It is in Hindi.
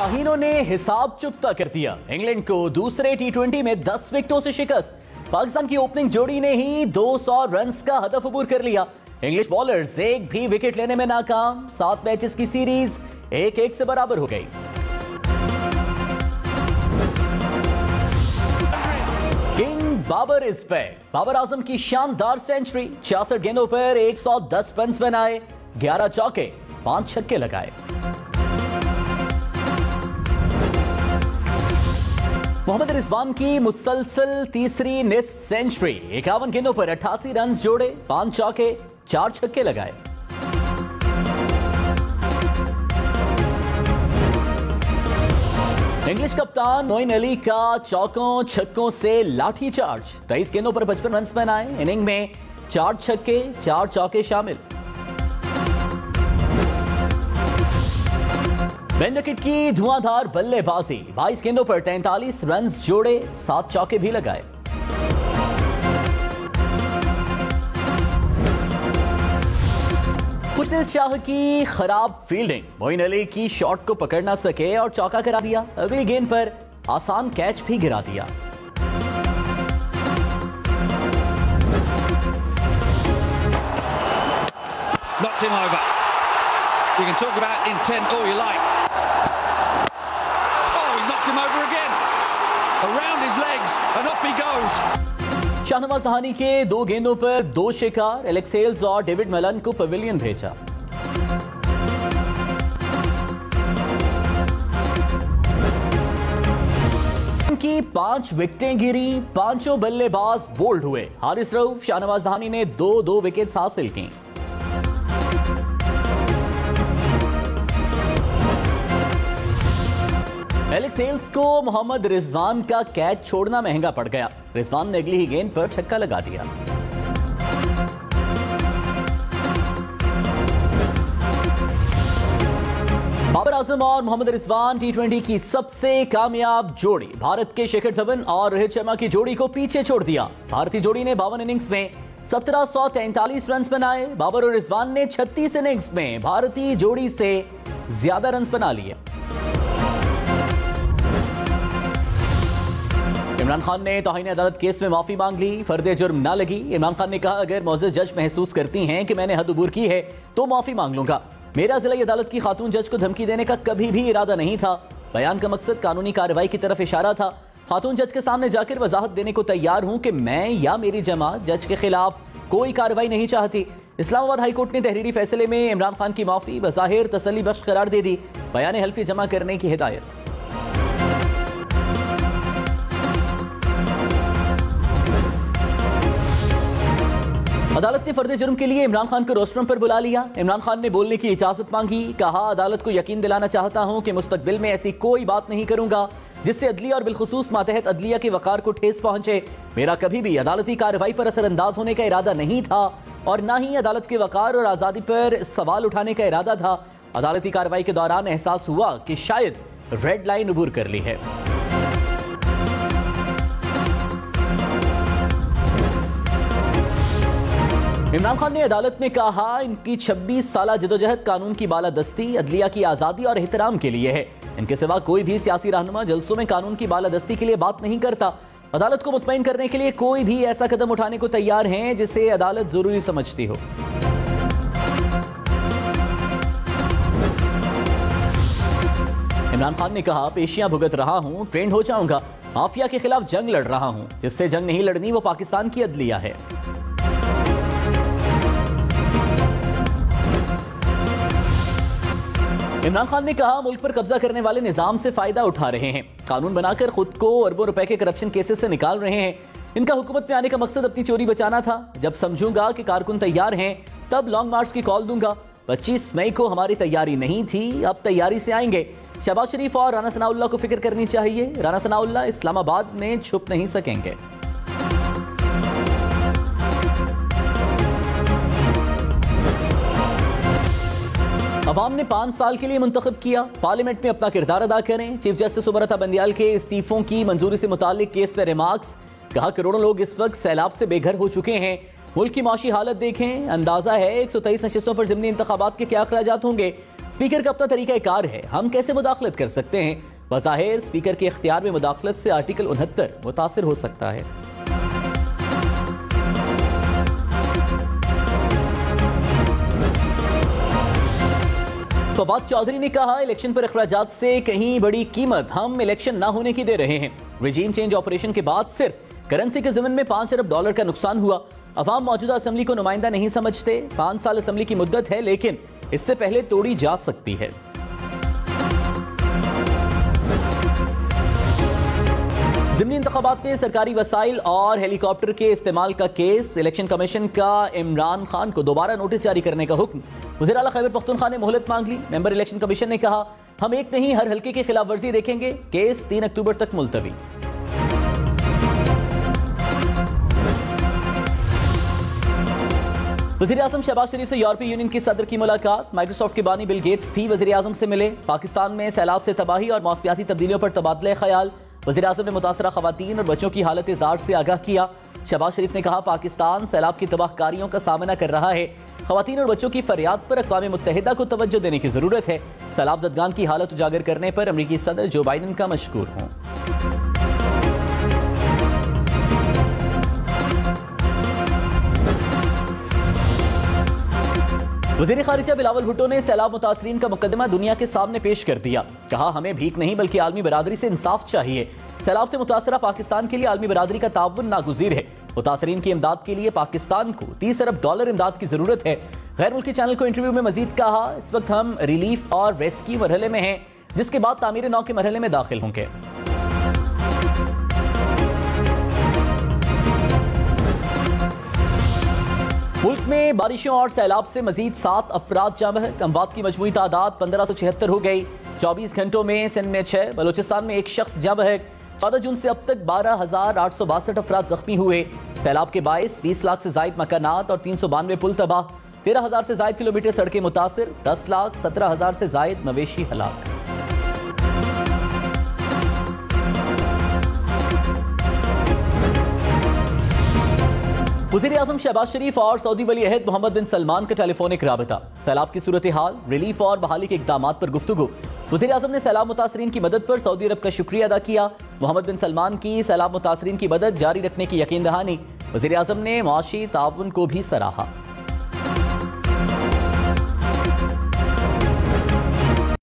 शाहीनों ने हिसाब चुकता कर दिया। इंग्लैंड को दूसरे टी20 में 10 विकेटों से शिकस्त। पाकिस्तान की ओपनिंग जोड़ी ने ही 200 रन का हदफ अबूर कर लिया। इंग्लिश बॉलर्स एक भी विकेट लेने में नाकाम। 7 मैचेस की सीरीज 1-1 से बराबर हो गई। King Babar is back. Babar Azam की शानदार सेंचुरी। 66 गेंदों पर 110 रन बनाए, 11 चौके, 5 छक्के लगाए। मोहम्मद रिजवान की मुसलसल तीसरी टेस्ट सेंचुरी। 51 गेंदों पर 88 रन जोड़े, 5 चौके, 4 छक्के लगाए। इंग्लिश कप्तान मोइन अली का चौकों छक्कों से लाठी चार्ज। 23 गेंदों पर 55 रन बनाए। इनिंग में 4 छक्के, 4 चौके शामिल। बेन डकेट की धुआंधार बल्लेबाजी। 22 गेंदों पर 43 रन जोड़े, 7 चौके भी लगाए। खुशदिल शाह की खराब फील्डिंग। मोइन अली की शॉट को पकड़ ना सके और चौका करा दिया। अगली गेंद पर आसान कैच भी गिरा दिया। Knocked him over. You can talk about intent all you like. Oh, he's knocked him over again. Around his legs and up he goes. Shahnawaz दहानी के 2 गेंदों पर 2 शिकार। एलेक्स हेल्स और डेविड मलन को पवेलियन भेजा। की 5 विकेटें गिरी। 5 बल्लेबाज बोल्ड हुए। हारिस रऊफ, शाहनवाज दहानी ने 2-2 विकेट्स हासिल की। एलेक्स हेल्स को मोहम्मद रिजवान का कैच छोड़ना महंगा पड़ गया। रिजवान ने अगली ही गेंद पर छक्का लगा दिया। बाबर आजम और मोहम्मद रिजवान टी20 की सबसे कामयाब जोड़ी। भारत के शिखर धवन और रोहित शर्मा की जोड़ी को पीछे छोड़ दिया। भारतीय जोड़ी ने 52 इनिंग्स में 1743 रन बनाए। बाबर और रिजवान ने 36 इनिंग्स में भारतीय जोड़ी से ज्यादा रन बना लिए। इमरान खान ने तौहीन अदालत केस में माफी मांग ली। फर्दे जुर्म ना लगी। इमरान खान ने कहा, अगर मोअज़्ज़ज़ जज महसूस करती हैं कि मैंने हद अबूर की है तो माफी मांग लूंगा। मेरा जिला अदालत की खातून जज को धमकी देने का कभी भी इरादा नहीं था। बयान का मकसद कानूनी कार्रवाई की तरफ इशारा था। खातून जज के सामने जाकर वजाहत देने को तैयार हूं कि मैं या मेरी जमात जज के खिलाफ कोई कार्रवाई नहीं चाहती। इस्लामाबाद हाई कोर्ट ने तहरीरी फैसले में इमरान खान की माफी बज़ाहिर तसल्ली बख्श करार दे दी। बयान हल्फी जमा करने की हिदायत। अदालत ने फर्दे जुर्म के लिए इमरान खान को रोस्ट्रम पर बुला लिया। इमरान खान ने बोलने की इजाजत मांगी। कहा, अदालत को यकीन दिलाना चाहता हूं कि मुस्तकबिल में ऐसी कोई बात नहीं करूंगा जिससे अदलिया और बिलखुसूस मातहत अदलिया के वकार को ठेस पहुंचे। मेरा कभी भी अदालती कार्रवाई पर असरअंदाज होने का इरादा नहीं था और न ही अदालत के वकार और आजादी पर सवाल उठाने का इरादा था। अदालती कार्रवाई के दौरान एहसास हुआ कि शायद रेड लाइन अबूर कर ली है। इमरान खान ने अदालत में कहा, इनकी 26 साल जदोजहद कानून की बालादस्ती, अदलिया की आजादी और एहतराम के लिए है। इनके सिवा कोई भी सियासी रहनुमा जलसों में कानून की बालादस्ती के लिए बात नहीं करता। अदालत को मुतमईन करने के लिए कोई भी ऐसा कदम उठाने को तैयार हैं जिसे अदालत जरूरी समझती हो। इमरान खान ने कहा, पेशियां भुगत रहा हूं, ट्रेंड हो जाऊंगा। माफिया के खिलाफ जंग लड़ रहा हूं। जिससे जंग नहीं लड़नी वो पाकिस्तान की अदलिया है। इमरान खान ने कहा, मुल्क पर कब्जा करने वाले निजाम से फायदा उठा रहे हैं। कानून बनाकर खुद को अरबों रुपए के करप्शन केसेस से निकाल रहे हैं। इनका हुकूमत में आने का मकसद अपनी चोरी बचाना था। जब समझूंगा कि कारकुन तैयार हैं तब लॉन्ग मार्च की कॉल दूंगा। 25 मई को हमारी तैयारी नहीं थी, अब तैयारी से आएंगे। शहबाज शरीफ और राना सनाउल्लाह को फिक्र करनी चाहिए। राना सनाउल्लाह इस्लामाबाद में छुप नहीं सकेंगे। अवाम ने 5 साल के लिए मुंतखब किया। पार्लियामेंट में अपना किरदार अदा करें। चीफ जस्टिस उमरता बंदियाल के इस्तीफों की मंजूरी से मुतालिक केस पर रिमार्क्स। कहा, करोड़ों लोग इस वक्त सैलाब से बेघर हो चुके हैं। मुल्क की माशी हालत देखें। अंदाजा है 123 नशिस्तों पर ज़िमनी इंतखाबात के क्या अखराजात होंगे। स्पीकर का अपना तरीकाकार है, हम कैसे मुदाखलत कर सकते हैं? बज़ाहिर स्पीकर के इख्तियार में मुदाखलत से आर्टिकल 69 मुतासिर हो सकता है। फवाद चौधरी ने कहा, इलेक्शन पर अखराजात से कहीं बड़ी कीमत हम इलेक्शन ना होने की दे रहे हैं। रिजीम चेंज ऑपरेशन के बाद सिर्फ करेंसी के ज़मीन में $5 अरब का नुकसान हुआ। अवाम मौजूदा असम्बली को नुमाइंदा नहीं समझते। 5 साल असम्बली की मुद्दत है, लेकिन इससे पहले तोड़ी जा सकती है। ज़िमनी इंतखाबात में सरकारी वसाइल और हेलीकॉप्टर के इस्तेमाल का केस, इलेक्शन कमीशन का इमरान खान को दोबारा नोटिस जारी करने का हुक्म। वज़ीर आला खैबर पख्तूनख्वा ने मोहलत मांग ली। मेंबर इलेक्शन कमीशन ने कहा, हम एक नहीं हर हल्के की खिलाफ वर्जी देखेंगे। केस 3 अक्टूबर तक मुलतवी। वज़ीर आज़म शहबाज शरीफ से यूरोपीय यूनियन की सदर की मुलाकात। माइक्रोसॉफ्ट के बानी बिल गेट्स भी वज़ीर आज़म से मिले। पाकिस्तान में सैलाब से तबाही और मौसमियाती तब्दीलियों पर तबादला ख्याल। वज़ीर आज़म ने मुतासरा खवातीन और बच्चों की हालत ज़ार से आगाह किया। शहबाज शरीफ ने कहा, पाकिस्तान सैलाब की तबाहकारियों का सामना कर रहा है। खवातीन और बच्चों की फरियाद पर अक़वाम मुत्तहिदा को तवज्जो देने की जरूरत है। सैलाब ज़दगान की हालत उजागर करने पर अमरीकी सदर जो बाइडन का मशकूर हूँ। वज़ीर खारिजा बिलावल भुट्टो ने सैलाब मुतासरीन का मुकदमा दुनिया के सामने पेश कर दिया। कहा, हमें भीख नहीं बल्कि आलमी बरादरी से इंसाफ चाहिए। सैलाब से मुतासरा पाकिस्तान के लिए आलमी बरादरी का ताउन नागुज़ीर है। मुतासरीन की इमदाद के लिए पाकिस्तान को $30 अरब इमदाद की जरूरत है। गैर मुल्की चैनल को इंटरव्यू में मजीद कहा, इस वक्त हम रिलीफ और रेस्क्यू मरहले में हैं, जिसके बाद तामीर नौ के मरहले में दाखिल होंगे। मुल्क में बारिशों और सैलाब से मजीद 7 अफराद जाँ बहक। अमवात की मजमूई तादाद 1576 हो गई। 24 घंटों में सिंध में 6, बलोचिस्तान में 1 शख्स जाँ बहक। 14 जून से अब तक 12,862 अफराद जख्मी हुए। सैलाब के बायस 20 लाख से जायद मकानात और 392 पुल तबाह। 13,000 से जायद किलोमीटर सड़कें मुतासिर। 10,17,000 से जायद मवेशी हलाक। वज़ीर आज़म शहबाज शरीफ और सऊदी वली अहद मोहम्मद बिन सलमान का टेलीफोनिक राबता। सैलाब की सूरत हाल, रिलीफ और बहाली के इक़दामात पर गुफ्तगू। वज़ीर आज़म ने सैलाब मुतासरीन की मदद पर सऊदी अरब का शुक्रिया अदा किया। मोहम्मद बिन सलमान की सैलाब मुतासरीन की मदद जारी रखने की यकीन दहानी। वज़ीर आज़म ने मुआशी ताउन को भी सराहा।